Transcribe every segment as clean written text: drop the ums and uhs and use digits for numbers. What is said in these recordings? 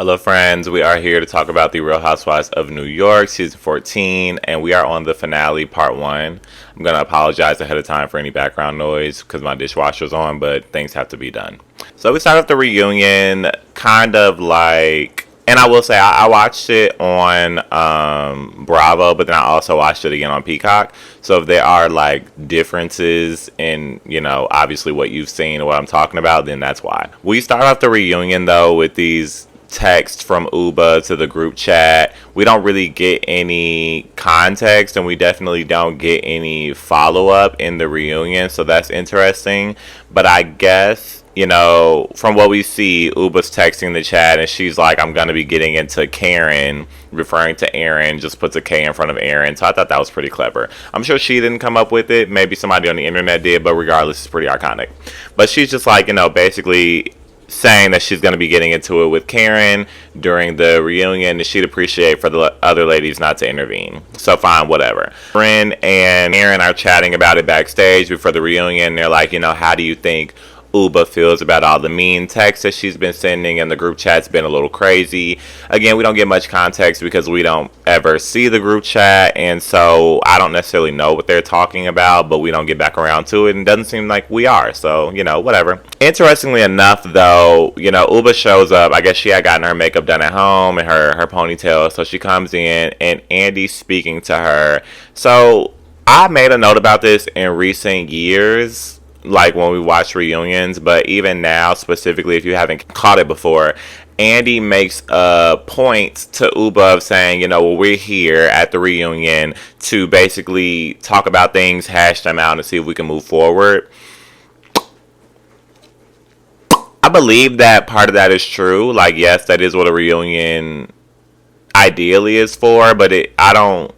Hello, friends. We are here to talk about The Real Housewives of New York, season 14, and we are on the finale, part one. I'm going to apologize ahead of time for any background noise because my dishwasher's on, but things have to be done. So, we start off the reunion kind of like, and I will say, I watched it on Bravo, but then I also watched it again on Peacock. So, if there are like differences in, obviously what you've seen or what I'm talking about, then that's why. We start off the reunion though with these text from Uba to the group chat. We don't really get any context, and we definitely don't get any follow up in the reunion, so that's interesting. But I guess, from what we see, Uba's texting the chat, and she's like, I'm going to be getting into Karen, referring to Aaron, just puts a K in front of Aaron. So I thought that was pretty clever. I'm sure she didn't come up with it. Maybe somebody on the internet did, but regardless, it's pretty iconic. But she's just like, basically saying that she's going to be getting into it with Karen during the reunion, and she'd appreciate for the other ladies not to intervene. So fine, whatever. Ren and Aaron are chatting about it backstage before the reunion. They're like, how do you think Uba feels about all the mean texts that she's been sending, and the group chat's been a little crazy. Again, we don't get much context because we don't ever see the group chat, and so I don't necessarily know what they're talking about, but we don't get back around to it, and it doesn't seem like we are, so, whatever. Interestingly enough, though, Uba shows up. I guess she had gotten her makeup done at home and her ponytail, so she comes in, and Andy's speaking to her. So I made a note about this in recent years, like when we watch reunions, but even now, specifically if you haven't caught it before, Andy makes a point to Uba of saying, well, we're here at the reunion to basically talk about things, hash them out, and see if we can move forward. I believe that part of that is true. Like, yes, that is what a reunion ideally is for, but I'm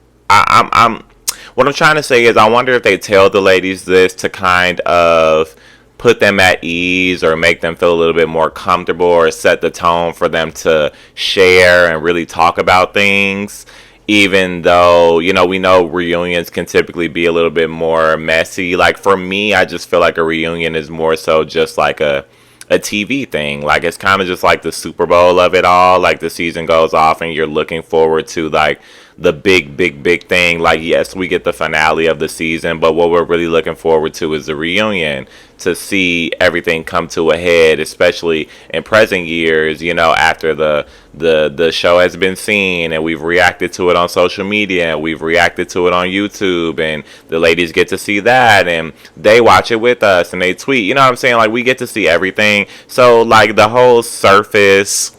what I'm trying to say is I wonder if they tell the ladies this to kind of put them at ease or make them feel a little bit more comfortable or set the tone for them to share and really talk about things. Even though, we know reunions can typically be a little bit more messy. Like for me, I just feel like a reunion is more so just like a TV thing. Like it's kind of just like the Super Bowl of it all. Like the season goes off and you're looking forward to like the big thing. Like yes, we get the finale of the season, but what we're really looking forward to is the reunion, to see everything come to a head, especially in present years, after the show has been seen and we've reacted to it on social media and we've reacted to it on YouTube, and the ladies get to see that and they watch it with us and they tweet, you know what I'm saying? Like we get to see everything. So like the whole surface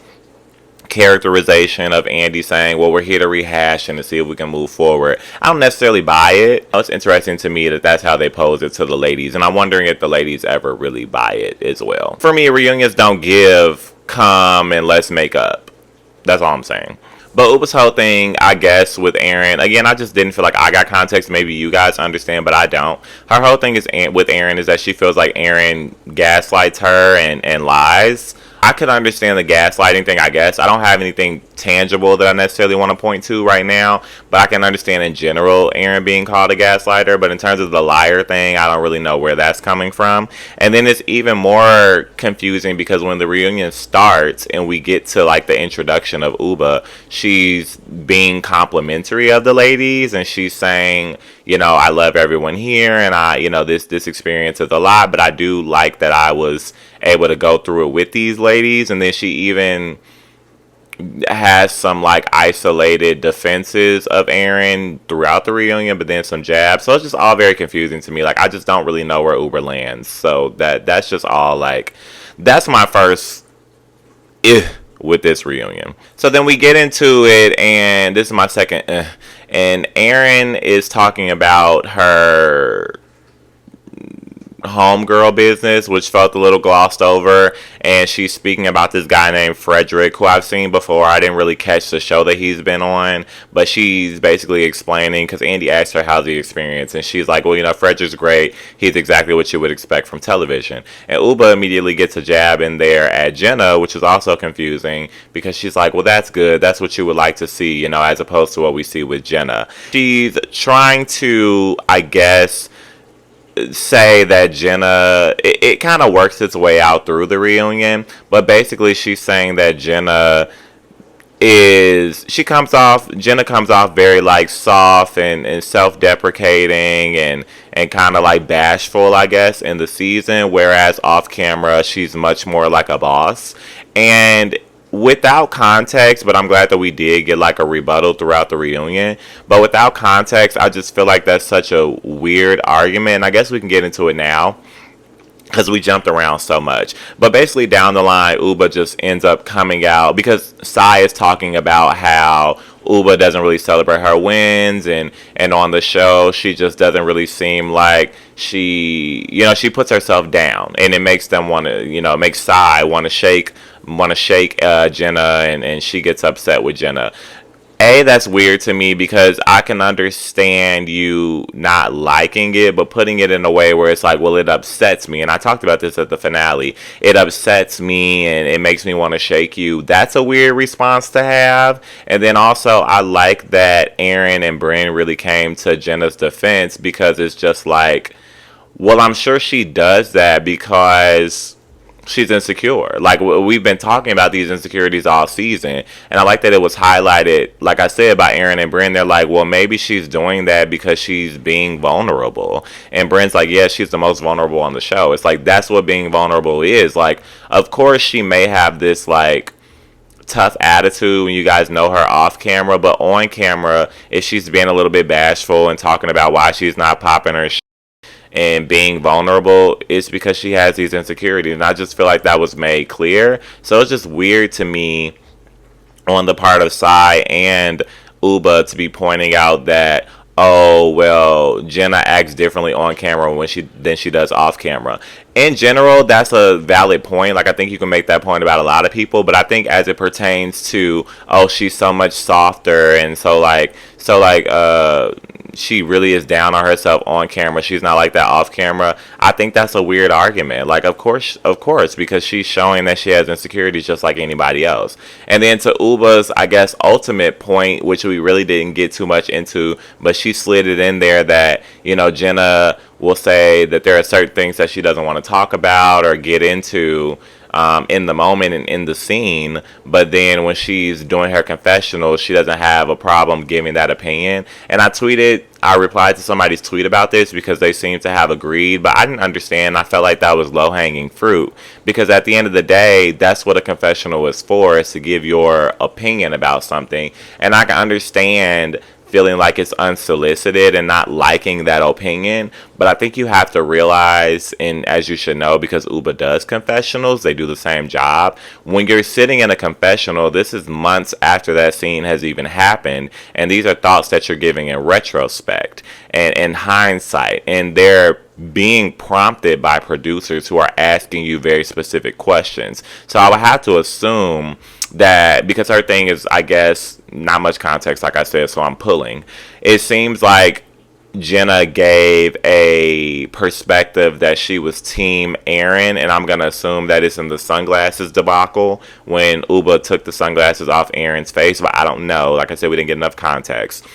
characterization of Andy saying, well, we're here to rehash and to see if we can move forward, I don't necessarily buy it. It's interesting to me that that's how they pose it to the ladies, and I'm wondering if the ladies ever really buy it as well. For me, reunions don't give come and let's make up. That's all I'm saying. But Uba's whole thing, I guess, with Aaron, again, I just didn't feel like I got context. Maybe you guys understand, but I don't. Her whole thing is with Aaron is that she feels like Aaron gaslights her and lies. I could understand the gaslighting thing, I guess. I don't have anything tangible that I necessarily want to point to right now, but I can understand in general Aaron being called a gaslighter. But in terms of the liar thing, I don't really know where that's coming from. And then it's even more confusing because when the reunion starts and we get to like the introduction of Uba, she's being complimentary of the ladies and she's saying, I love everyone here, and this experience is a lot, but I do like that I was able to go through it with these ladies. And then she even has some like isolated defenses of Aaron throughout the reunion, but then some jabs. So it's just all very confusing to me. Like I just don't really know where Uber lands. So that's just all like, that's my first with this reunion. So then we get into it, and this is my second and Aaron is talking about her homegirl business, which felt a little glossed over, and she's speaking about this guy named Frederick, who I've seen before. I didn't really catch the show that he's been on, but she's basically explaining, because Andy asked her how's the experience, and she's like, well, Frederick's great. He's exactly what you would expect from television. And Uba immediately gets a jab in there at Jenna, which is also confusing, because she's like, well, that's good. That's what you would like to see, as opposed to what we see with Jenna. She's trying to, I guess, say that Jenna, it kind of works its way out through the reunion, but basically she's saying that Jenna is Jenna comes off very like soft and self-deprecating and kind of like bashful, I guess, in the season, whereas off camera she's much more like a boss. And without context, but I'm glad that we did get like a rebuttal throughout the reunion, but without context I just feel like that's such a weird argument, and I guess we can get into it now because we jumped around so much. But basically, down the line, Uba just ends up coming out because Sai is talking about how Uba doesn't really celebrate her wins, and on the show, she just doesn't really seem like she puts herself down, and it makes them want to, makes Sai want to shake Jenna, and she gets upset with Jenna. That's weird to me because I can understand you not liking it, but putting it in a way where it's like, well, it upsets me. And I talked about this at the finale. It upsets me and it makes me want to shake you. That's a weird response to have. And then also, I like that Aaron and Brynn really came to Jenna's defense because it's just like, well, I'm sure she does that because she's insecure. Like, we've been talking about these insecurities all season, and I like that it was highlighted, like I said, by Aaron and Brynn. They're like, well, maybe she's doing that because she's being vulnerable. And Brynn's like, yeah, she's the most vulnerable on the show. It's like, that's what being vulnerable is. Like, of course she may have this like tough attitude when you guys know her off camera, but on camera, if she's being a little bit bashful and talking about why she's not popping her and being vulnerable, it's because she has these insecurities, and I just feel like that was made clear. So it's just weird to me on the part of Sai and Uba to be pointing out that, oh well, Jenna acts differently on camera than she does off camera. In general, that's a valid point. Like, I think you can make that point about a lot of people, but I think as it pertains to, oh, she's so much softer, and she really is down on herself on camera, she's not like that off camera. I think that's a weird argument. Like, of course, because she's showing that she has insecurities just like anybody else. And then to Uba's, I guess, ultimate point, which we really didn't get too much into, but she slid it in there that, Jenna will say that there are certain things that she doesn't want to talk about or get into in the moment and in the scene, but then when she's doing her confessional, she doesn't have a problem giving that opinion. And I replied to somebody's tweet about this because they seemed to have agreed, but I didn't understand. I felt like that was low-hanging fruit because at the end of the day, that's what a confessional is for, is to give your opinion about something. And I can understand feeling like it's unsolicited and not liking that opinion. But I think you have to realize, and as you should know, because Uba does confessionals, they do the same job. When you're sitting in a confessional, this is months after that scene has even happened, and these are thoughts that you're giving in retrospect and in hindsight, and they're being prompted by producers who are asking you very specific questions. So I would have to assume that because her thing is, I guess, not much context, like I said, so I'm pulling. It seems like Jenna gave a perspective that she was team Aaron, and I'm going to assume that it's in the sunglasses debacle when Uba took the sunglasses off Aaron's face, but I don't know. Like I said, we didn't get enough context.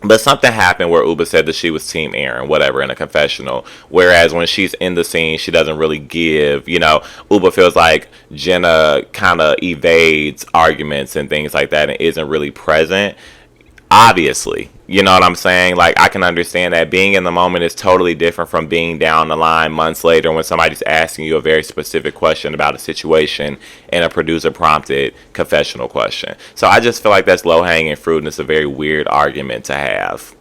But something happened where Uba said that she was team Aaron, whatever, in a confessional. Whereas when she's in the scene, she doesn't really give, Uba feels like Jenna kind of evades arguments and things like that and isn't really present. Obviously, you know what I'm saying? Like, I can understand that being in the moment is totally different from being down the line months later when somebody's asking you a very specific question about a situation and a producer prompted confessional question. So I just feel like that's low-hanging fruit, and it's a very weird argument to have.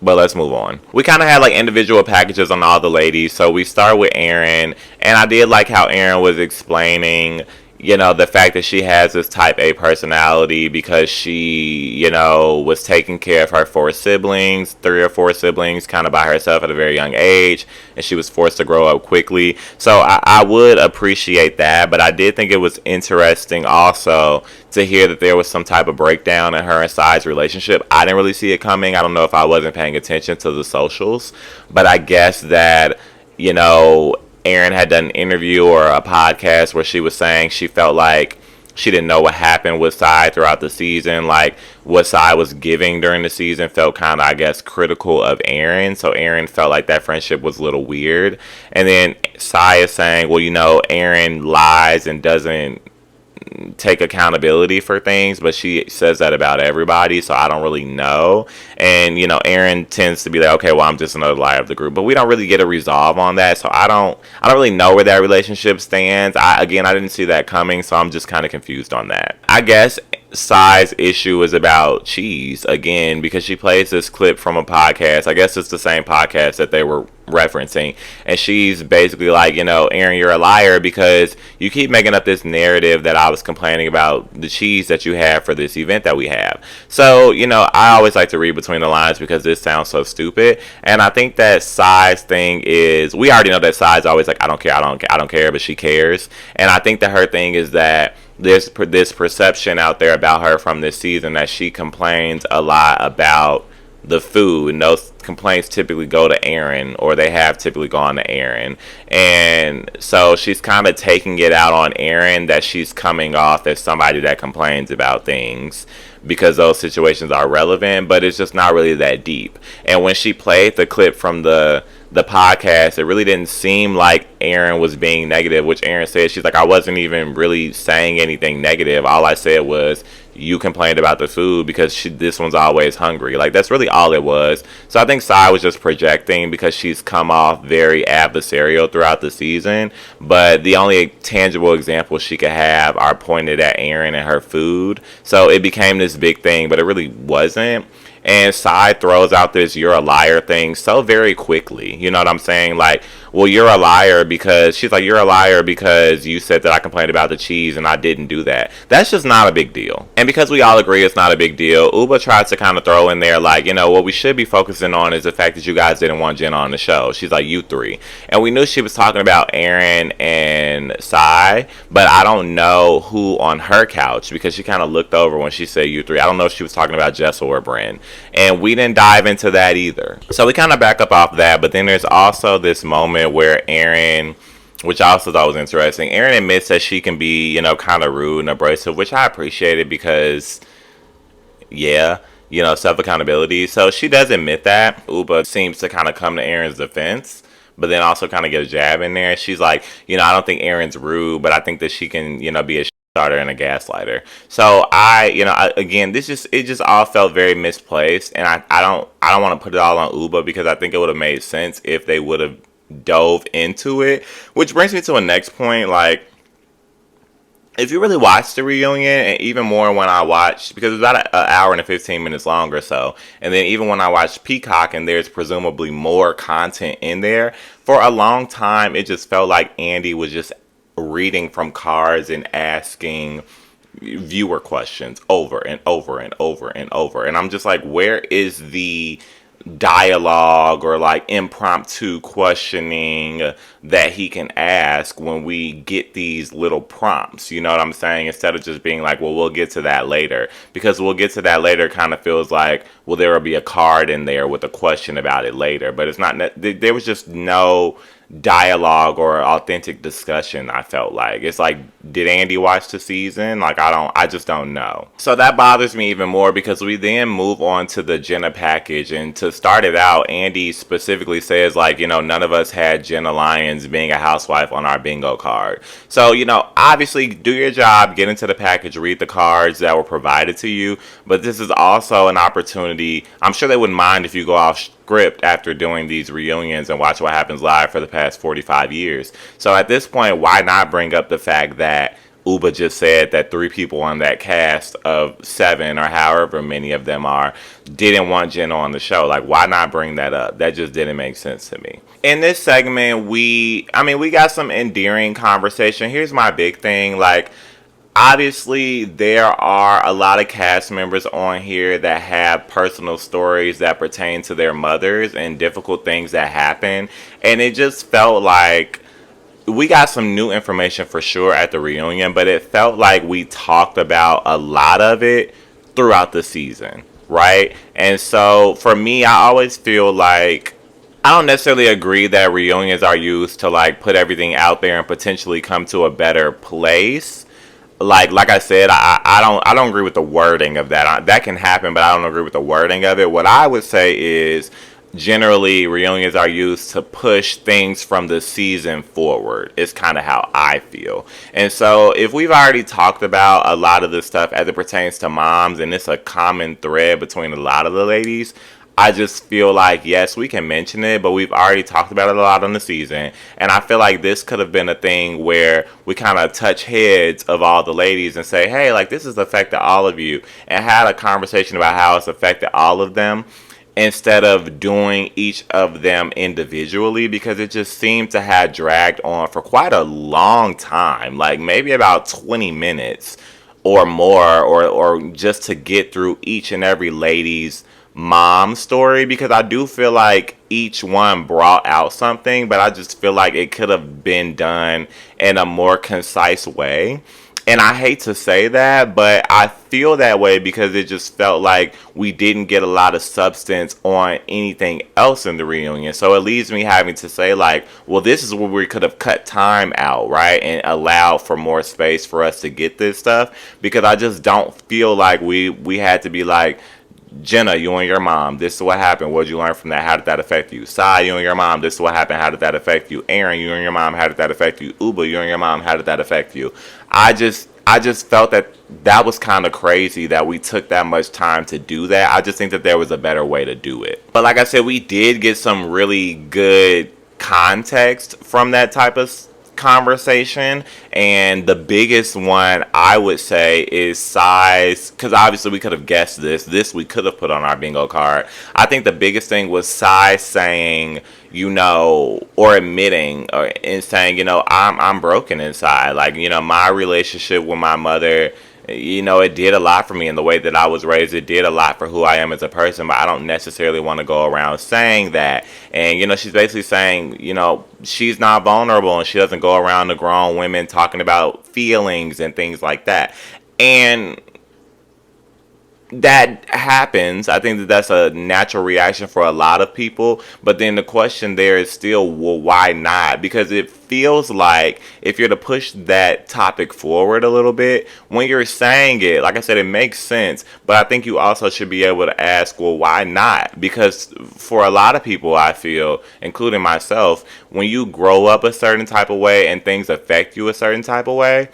But let's move on. We kind of had like individual packages on all the ladies. So we start with Erin, and I did like how Erin was explaining, the fact that she has this type A personality because she, was taking care of her 3 or 4 siblings, kind of by herself at a very young age, and she was forced to grow up quickly. So I would appreciate that, but I did think it was interesting also to hear that there was some type of breakdown in her and Sai's relationship. I didn't really see it coming. I don't know if I wasn't paying attention to the socials, but I guess that, Erin had done an interview or a podcast where she was saying she felt like she didn't know what happened with Sai throughout the season. Like, what Sai was giving during the season felt kind of, I guess, critical of Erin. So Erin felt like that friendship was a little weird. And then Sai is saying, well, Erin lies and doesn't take accountability for things, but she says that about everybody, so I don't really know. And Aaron tends to be like, okay, well, I'm just another liar of the group, but we don't really get a resolve on that, so I don't really know where that relationship stands. I didn't see that coming, so I'm just kind of confused on that. I guess Sai's issue is about cheese again, because she plays this clip from a podcast. I guess it's the same podcast that they were referencing, and she's basically like, Aaron, you're a liar because you keep making up this narrative that I was complaining about the cheese that you have for this event that we have. So I always like to read between the lines because this sounds so stupid, and I think that Sai's thing is, we already know that Sai's always like, I don't care, I don't care, but she cares. And I think that her thing is that there's this perception out there about her from this season that she complains a lot about the food, and those complaints typically go to Aaron, or they have typically gone to Aaron. And so she's kind of taking it out on Aaron, that she's coming off as somebody that complains about things because those situations are relevant, but it's just not really that deep. And when she played the clip from the podcast, it really didn't seem like Aaron was being negative, which Aaron said, she's like, I wasn't even really saying anything negative. All I said was, you complained about the food because this one's always hungry. Like, that's really all it was. So I think Sai was just projecting because she's come off very adversarial throughout the season. But the only tangible examples she could have are pointed at Aaron and her food. So it became this big thing, but it really wasn't. And Sai throws out this "you're a liar" thing so very quickly. You know what I'm saying? Like, well, you're a liar because, she's like, you're a liar because you said that I complained about the cheese and I didn't do that. That's just not a big deal. And because we all agree it's not a big deal, Uba tries to kind of throw in there, like, what we should be focusing on is the fact that you guys didn't want Jenna on the show. She's like, you three. And we knew she was talking about Aaron and Sai, but I don't know who on her couch, because she kind of looked over when she said you three. I don't know if she was talking about Jessel or Bryn. And we didn't dive into that either. So we kind of back up off that, but then there's also this moment where Aaron, which I also thought was interesting, Aaron admits that she can be, kind of rude and abrasive, which I appreciated because, yeah, self-accountability. So she does admit that. Uba seems to kind of come to Aaron's defense, but then also kind of get a jab in there. She's like, I don't think Aaron's rude, but I think that she can, be a starter and a gaslighter. So again, it just all felt very misplaced, and I don't want to put it all on Uba, because I think it would have made sense if they would have dove into it. Which brings me to a next point, like, if you really watch the reunion, and even more when I watched, because it's about an hour and 15 minutes long or so, and then even when I watched Peacock and there's presumably more content in there, for a long time it just felt like Andy was just reading from cards and asking viewer questions over and over and over and over. And I'm just like, where is the dialogue or like impromptu questioning that he can ask when we get these little prompts? You know what I'm saying? Instead of just being like, well, we'll get to that later, because we'll get to that later kind of feels like, well, there will be a card in there with a question about it later, but it's not. There was just no dialogue or authentic discussion. I felt like it's like, did Andy watch the season? Like, I just don't know. So that bothers me even more, because we then move on to the Jenna package, and to start it out, Andy specifically says, like, none of us had Jenna Lyons being a housewife on our bingo card. So obviously do your job, get into the package, read the cards that were provided to you, but this is also an opportunity. I'm sure they wouldn't mind if you go off script after doing these reunions and watch What Happens Live for the past 45 years. So at this point, why not bring up the fact that Uba just said that 3 people on that cast of 7, or however many of them are, didn't want Jenna on the show? Like, why not bring that up? That just didn't make sense to me. In this segment, we got some endearing conversation. Here's my big thing. Like, obviously, there are a lot of cast members on here that have personal stories that pertain to their mothers and difficult things that happen. And it just felt like we got some new information for sure at the reunion, but it felt like we talked about a lot of it throughout the season, right? And so for me, I always feel like, I don't necessarily agree that reunions are used to like put everything out there and potentially come to a better place. Like I said, I don't agree with the wording of that. That can happen, but I don't agree with the wording of it. What I would say is, generally reunions are used to push things from the season forward. It's kind of how I feel. And so if we've already talked about a lot of this stuff as it pertains to moms, and it's a common thread between a lot of the ladies, I just feel like, yes, we can mention it, but we've already talked about it a lot on the season. And I feel like this could have been a thing where we kind of touch heads of all the ladies and say, hey, like, this has affected all of you, and had a conversation about how it's affected all of them, instead of doing each of them individually, because it just seemed to have dragged on for quite a long time, like maybe about 20 minutes or more, or just to get through each and every lady's mom story, because I do feel like each one brought out something, but I just feel like it could have been done in a more concise way. And I hate to say that, but I feel that way because it just felt like we didn't get a lot of substance on anything else in the reunion. So it leaves me having to say, like, well, this is where we could have cut time out, right? And allowed for more space for us to get this stuff. Because I just don't feel like we had to be like, Jenna, you and your mom, this is what happened. What did you learn from that? How did that affect you? Sai, you and your mom, this is what happened. How did that affect you? Aaron, you and your mom, how did that affect you? Uba, you and your mom, how did that affect you? I just felt that that was kind of crazy that we took that much time to do that. I just think that there was a better way to do it. But like I said, we did get some really good context from that type of conversation, and the biggest one I would say is size, because obviously we could have guessed this we could have put on our bingo card. I think the biggest thing was size saying, or admitting, and saying, I'm broken inside, like, my relationship with my mother, it did a lot for me in the way that I was raised. It did a lot for who I am as a person, but I don't necessarily want to go around saying that. And, she's basically saying, she's not vulnerable and she doesn't go around to grown women talking about feelings and things like that. And that happens. I think that that's a natural reaction for a lot of people. But then the question there is still, well, why not? Because it feels like if you're to push that topic forward a little bit, when you're saying it, like I said, it makes sense. But I think you also should be able to ask, well, why not? Because for a lot of people, I feel, including myself, when you grow up a certain type of way and things affect you a certain type of way,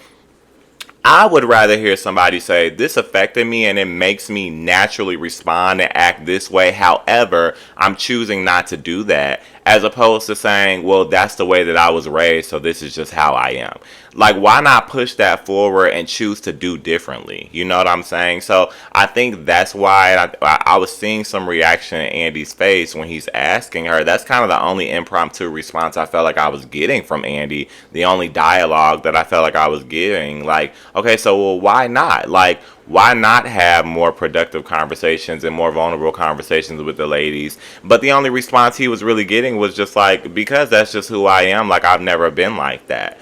I would rather hear somebody say, this affected me and it makes me naturally respond and act this way. However, I'm choosing not to do that. As opposed to saying, well, that's the way that I was raised, so this is just how I am. Like, why not push that forward and choose to do differently? You know what I'm saying? So I think that's why I was seeing some reaction in Andy's face when he's asking her. That's kind of the only impromptu response I felt like I was getting from Andy. The only dialogue that I felt like I was getting. Like, okay, so well, why not? Like, why not have more productive conversations and more vulnerable conversations with the ladies? But the only response he was really getting was just like, because that's just who I am. Like, I've never been like that.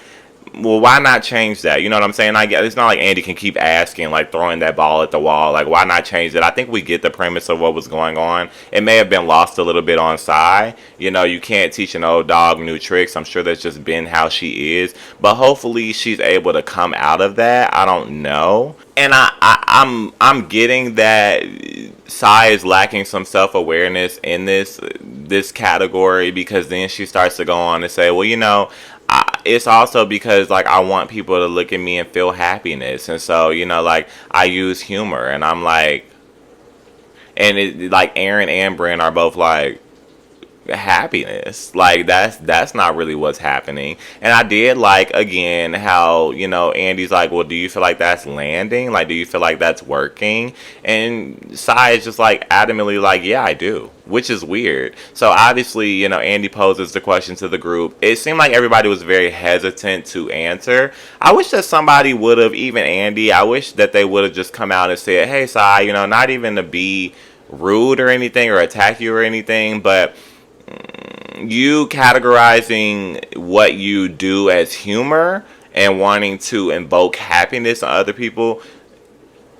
Well, why not change that? You know what I'm saying? It's not like Andy can keep asking, like throwing that ball at the wall. Like, why not change it? I think we get the premise of what was going on. It may have been lost a little bit on Sai. You can't teach an old dog new tricks. I'm sure that's just been how she is. But hopefully she's able to come out of that. I don't know. And I'm getting that Sai is lacking some self-awareness in this category, because then she starts to go on and say, well, it's also because, like, I want people to look at me and feel happiness. And so, like, I use humor. And I'm like, and it, like, Aaron and Bryn are both like, happiness, like that's not really what's happening. And I did like, again, how Andy's like, well, do you feel like that's landing? Like, do you feel like that's working? And Sai is just like adamantly like, yeah, I do, which is weird. So obviously, Andy poses the question to the group. It seemed like everybody was very hesitant to answer. I wish that somebody would have, even Andy, I wish that they would have just come out and said, hey, Sai, not even to be rude or anything or attack you or anything, but you categorizing what you do as humor and wanting to invoke happiness on other people,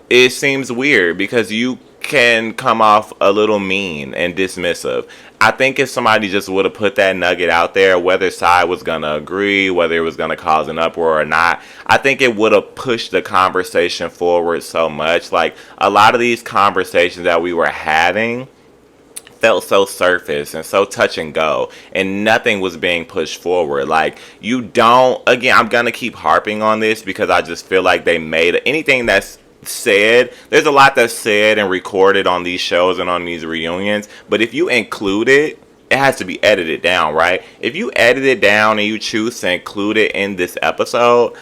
it seems weird, because you can come off a little mean and dismissive. I think if somebody just would have put that nugget out there, whether Sai was going to agree, whether it was going to cause an uproar or not, I think it would have pushed the conversation forward so much. Like, a lot of these conversations that we were having felt so surface and so touch and go, and nothing was being pushed forward. Like, you don't, again, I'm gonna keep harping on this because I just feel like they made anything that's said, there's a lot that's said and recorded on these shows and on these reunions, but if you include it, it has to be edited down, right? If you edit it down and you choose to include it in this episode,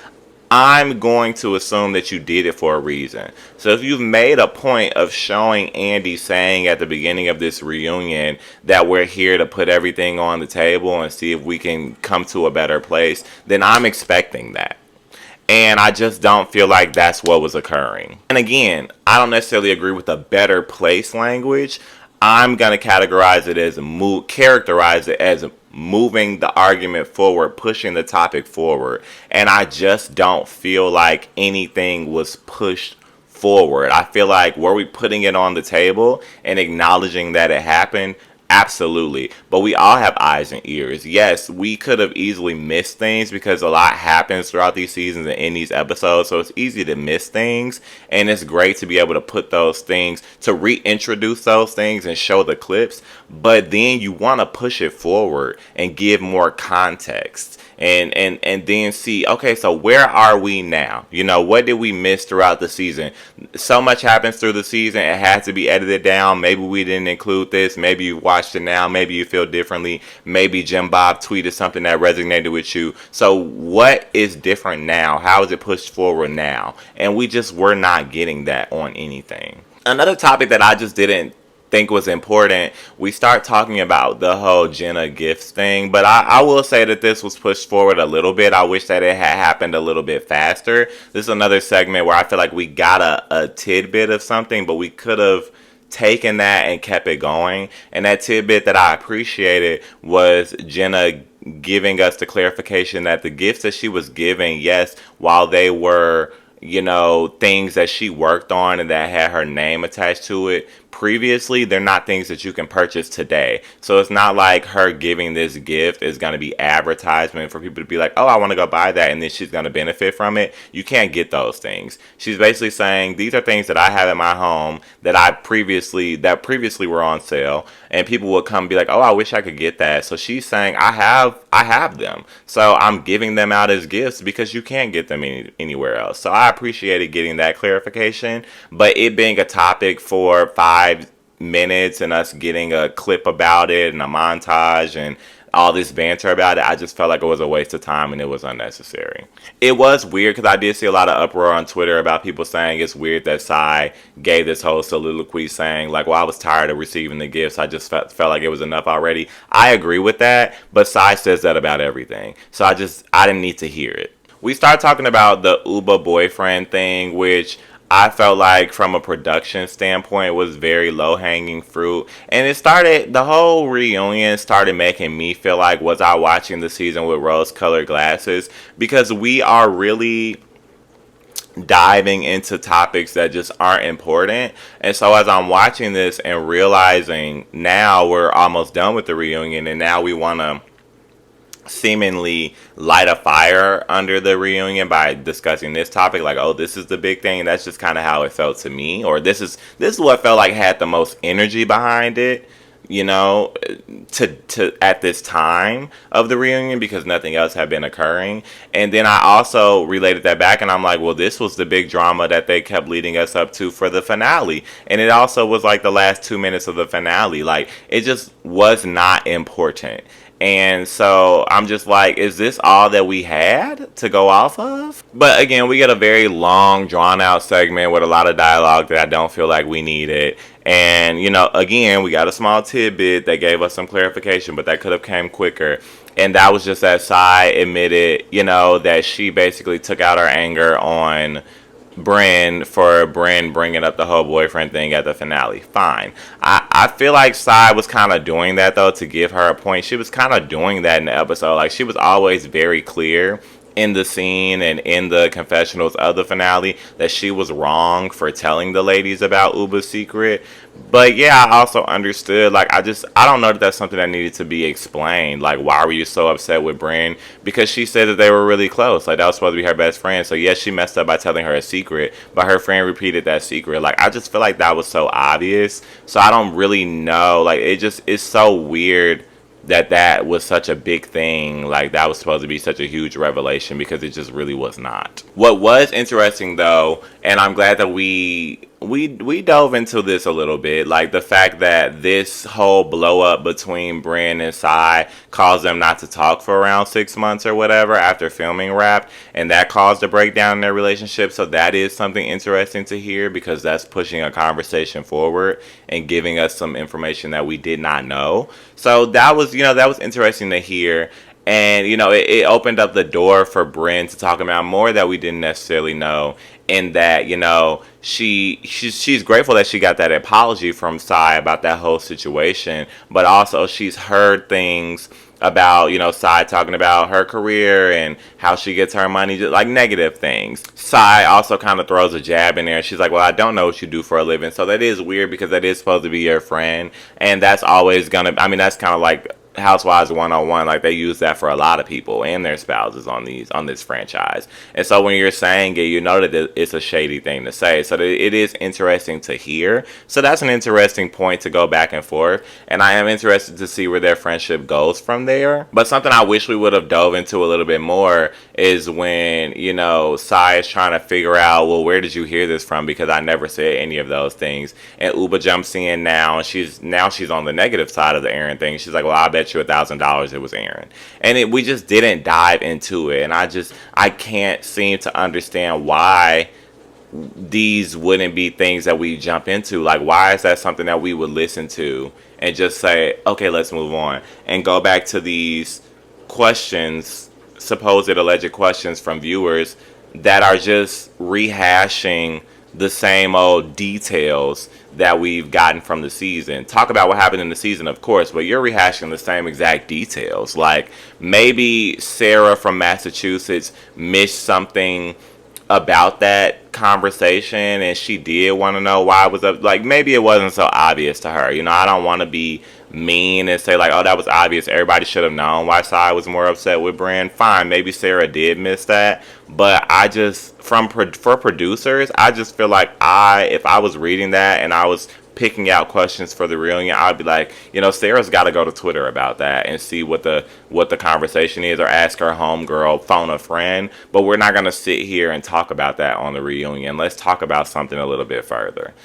I'm going to assume that you did it for a reason. So if you've made a point of showing Andy saying at the beginning of this reunion that we're here to put everything on the table and see if we can come to a better place, then I'm expecting that. And I just don't feel like that's what was occurring. And again, I don't necessarily agree with the better place language. I'm going to characterize it as moving the argument forward, pushing the topic forward. And I just don't feel like anything was pushed forward. I feel like, were we putting it on the table and acknowledging that it happened? Absolutely. But we all have eyes and ears. Yes, we could have easily missed things because a lot happens throughout these seasons and in these episodes. So it's easy to miss things. And it's great to be able to put those things, to reintroduce those things and show the clips. But then you want to push it forward and give more context. And then see, okay, so where are we now? You know, what did we miss throughout the season? So much happens through the season, it has to be edited down. Maybe we didn't include this. Maybe you watched it now. Maybe you feel differently. Maybe Jim Bob tweeted something that resonated with you. So what is different now? How is it pushed forward now? And we just were not getting that on anything. Another topic that I just didn't think was important, we start talking about the whole Jenna gifts thing, but I will say that this was pushed forward a little bit. I wish that it had happened a little bit faster. This is another segment where I feel like we got a tidbit of something, but we could have taken that and kept it going. And that tidbit that I appreciated was Jenna giving us the clarification that the gifts that she was giving, yes, while they were, you know, things that she worked on and that had her name attached to it previously, they're not things that you can purchase today. So it's not like her giving this gift is going to be advertisement for people to be like, oh, I want to go buy that, and then she's going to benefit from it. You can't get those things. She's basically saying, these are things that I have in my home that previously were on sale, and people will come and be like, oh, I wish I could get that. So she's saying, I have them, so I'm giving them out as gifts because you can't get them anywhere else. So I appreciated getting that clarification, but it being a topic for 5 minutes and us getting a clip about it and a montage and all this banter about it, I just felt like it was a waste of time and it was unnecessary. It was weird because I did see a lot of uproar on Twitter about people saying it's weird that Sai gave this whole soliloquy saying, like, well, I was tired of receiving the gifts. I just felt like it was enough already. I agree with that, but Sai says that about everything. So I didn't need to hear it. We started talking about the Uba boyfriend thing, which I felt like from a production standpoint was very low hanging fruit. And the whole reunion started making me feel like, was I watching the season with rose colored glasses? Because we are really diving into topics that just aren't important. And so as I'm watching this and realizing now we're almost done with the reunion and now we want to seemingly light a fire under the reunion by discussing this topic, like, oh, this is the big thing. That's just kind of how it felt to me, or this is what felt like had the most energy behind it, you know, to at this time of the reunion, because nothing else had been occurring. And then I also related that back and I'm like, well, this was the big drama that they kept leading us up to for the finale, and it also was like the last 2 minutes of the finale. Like, it just was not important. And so I'm just like, is this all that we had to go off of? But again, we get a very long, drawn out segment with a lot of dialogue that I don't feel like we needed. And, you know, again, we got a small tidbit that gave us some clarification, but that could have came quicker. And that was just that Sai admitted, you know, that she basically took out her anger on Bryn bringing up the whole boyfriend thing at the finale. Fine. I feel like Sai was kind of doing that, though, to give her a point. She was kind of doing that in the episode. Like, she was always very clear in the scene and in the confessionals of the finale that she was wrong for telling the ladies about Uba's secret. But yeah, I also understood, like, I don't know that that's something that needed to be explained. Like, why were you so upset with Bryn? Because she said that they were really close. Like, that was supposed to be her best friend. So yes, she messed up by telling her a secret, but her friend repeated that secret. Like, I just feel like that was so obvious. So I don't really know. Like, it just is so weird that that was such a big thing. Like, that was supposed to be such a huge revelation, because it just really was not. What was interesting though, and I'm glad that we dove into this a little bit, like the fact that this whole blow up between Bryn and Sai caused them not to talk for around 6 months or whatever after filming wrapped, and that caused a breakdown in their relationship. So that is something interesting to hear, because that's pushing a conversation forward and giving us some information that we did not know. So that was, that was interesting to hear. And, it opened up the door for Bryn to talk about more that we didn't necessarily know. In that, she's grateful that she got that apology from Sai about that whole situation. But also she's heard things about, Sai talking about her career and how she gets her money, just like negative things. Sai also kind of throws a jab in there, and she's like, well, I don't know what you do for a living. So that is weird, because that is supposed to be your friend, and that's always gonna, that's kind of like Housewives 101. Like, they use that for a lot of people and their spouses on this franchise. And so when you're saying it, you know that it's a shady thing to say. So it is interesting to hear. So that's an interesting point to go back and forth. And I am interested to see where their friendship goes from there. But something I wish we would have dove into a little bit more is when, Sai is trying to figure out, well, where did you hear this from? Because I never said any of those things. And Uba jumps in now, and she's on the negative side of the Aaron thing. She's like, well, I bet you $1,000 it was Aaron. And we just didn't dive into it. And I can't seem to understand why these wouldn't be things that we jump into. Like, why is that something that we would listen to and just say, okay, let's move on, and go back to these questions, supposed alleged questions from viewers that are just rehashing the same old details that we've gotten from the season. Talk about what happened in the season, of course, but you're rehashing the same exact details. Like, maybe Sarah from Massachusetts missed something about that conversation, and she did want to know why it was up. Like, maybe it wasn't so obvious to her. I don't want to be mean and say, like, oh, that was obvious, everybody should have known why Sai was more upset with Brand. Fine, maybe Sarah did miss that, but I just, for producers, I just feel like if I was reading that and I was picking out questions for the reunion, I'd be like, Sarah's got to go to Twitter about that and see what the conversation is, or ask her homegirl, phone a friend. But we're not going to sit here and talk about that on the reunion. Let's talk about something a little bit further.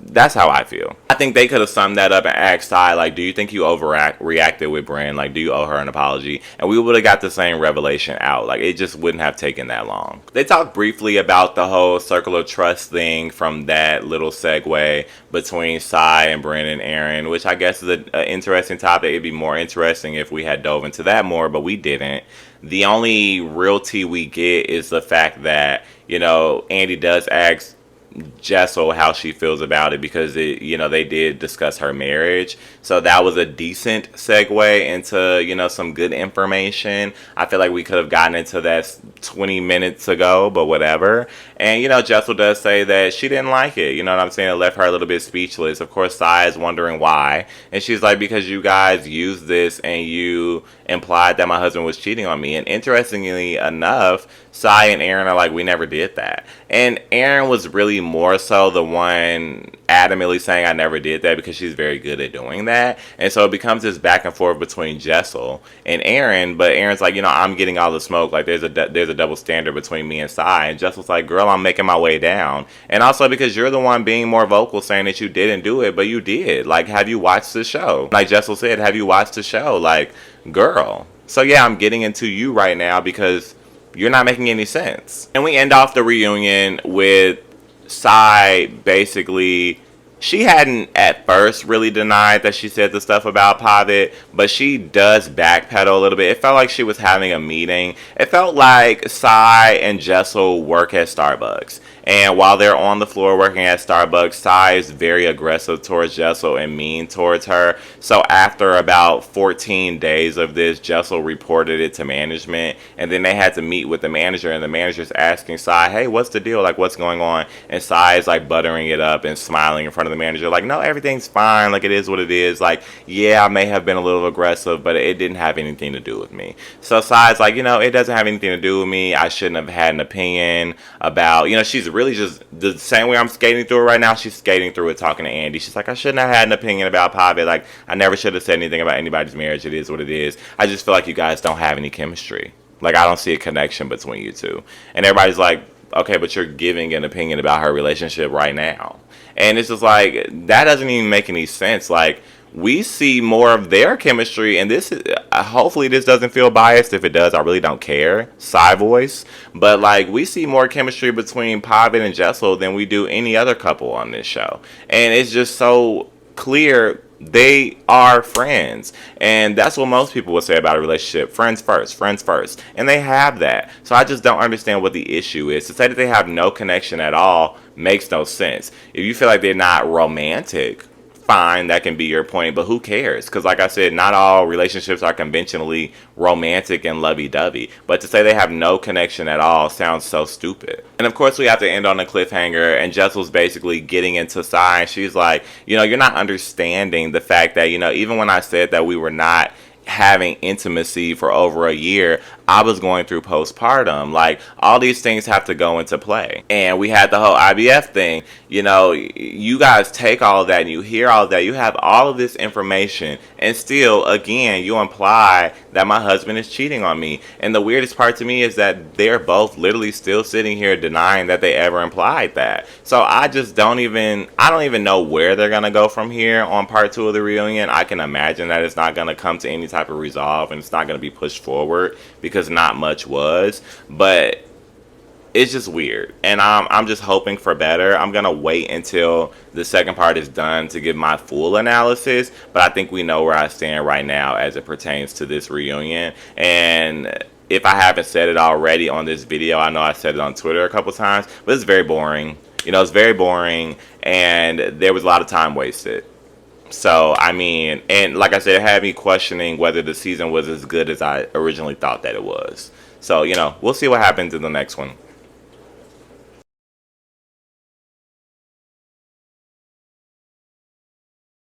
That's how I feel. I think they could have summed that up and asked Sai, like, do you think you overreacted with Brand? Like, do you owe her an apology? And we would have got the same revelation out. Like, it just wouldn't have taken that long. They talked briefly about the whole circle of trust thing from that little segue between Sai and Brand and Aaron, which I guess is an interesting topic. It'd be more interesting if we had dove into that more, but we didn't. The only real tea we get is the fact that, Andy does ask Jessel how she feels about it, because they did discuss her marriage. So that was a decent segue into, some good information. I feel like we could have gotten into that 20 minutes ago, but whatever. And, Jessel does say that she didn't like it. You know what I'm saying? It left her a little bit speechless. Of course, Sai is wondering why. And she's like, because you guys used this and you implied that my husband was cheating on me. And interestingly enough, Sai and Aaron are like, we never did that. And Aaron was really more so the one adamantly saying I never did that, because she's very good at doing that. And so it becomes this back and forth between Jessel and Aaron. But Aaron's like, I'm getting all the smoke. Like, there's a double standard between me and Sai. And Jessel's like, girl, I'm making my way down. And also because you're the one being more vocal saying that you didn't do it, but you did. Like, have you watched the show? Like Jessel said, have you watched the show? Like, girl. So yeah, I'm getting into you right now because you're not making any sense. And we end off the reunion with Sai basically, she hadn't at first really denied that she said the stuff about Pavitt, but she does backpedal a little bit. It felt like she was having a meeting. It felt like Sai and Jessel work at Starbucks. And while they're on the floor working at Starbucks, Sai is very aggressive towards Jessel and mean towards her. So after about 14 days of this, Jessel reported it to management, and then they had to meet with the manager, and the manager's asking Sai, hey, what's the deal? Like, what's going on? And Sai is like buttering it up and smiling in front of the manager, like, no, everything's fine. Like, it is what it is. Like, yeah, I may have been a little aggressive, but it didn't have anything to do with me. So Sai's like, it doesn't have anything to do with me. I shouldn't have had an opinion about, she's really just the same way I'm skating through it right now. She's skating through it talking to Andy. She's like, I shouldn't have had an opinion about Pave. Like, I never should have said anything about anybody's marriage. It is what it is. I just feel like you guys don't have any chemistry. Like, I don't see a connection between you two. And everybody's like, okay, but you're giving an opinion about her relationship right now. And it's just like, that doesn't even make any sense. Like, we see more of their chemistry, and this is hopefully this doesn't feel biased. If it does, I really don't care. Side voice, but like, we see more chemistry between Pavin and Jessel than we do any other couple on this show, and it's just so clear they are friends. And that's what most people would say about a relationship: friends first, and they have that. So I just don't understand what the issue is. To say that they have no connection at all makes no sense. If you feel like they're not romantic, fine, that can be your point, but who cares? Because like I said, not all relationships are conventionally romantic and lovey-dovey, but to say they have no connection at all sounds so stupid. And of course we have to end on a cliffhanger, and Jessel's basically getting into Sai, and she's like, you're not understanding the fact that, even when I said that we were not having intimacy for over a year, I was going through postpartum. Like, all these things have to go into play. And we had the whole IVF thing. You guys take all of that and you hear all of that. You have all of this information, and still, again, you imply that my husband is cheating on me. And the weirdest part to me is that they're both literally still sitting here denying that they ever implied that. So I don't even know where they're going to go from here on part 2 of the reunion. I can imagine that it's not going to come to any type of resolve, and it's not going to be pushed forward because not much was. But it's just weird, and I'm just hoping for better. I'm gonna wait until the second part is done to give my full analysis, but I think we know where I stand right now as it pertains to this reunion. And if I haven't said it already on this video, I know I said it on Twitter a couple times, but it's very boring. It's very boring, and there was a lot of time wasted. So, I mean, and like I said, it had me questioning whether the season was as good as I originally thought that it was. So, we'll see what happens in the next one.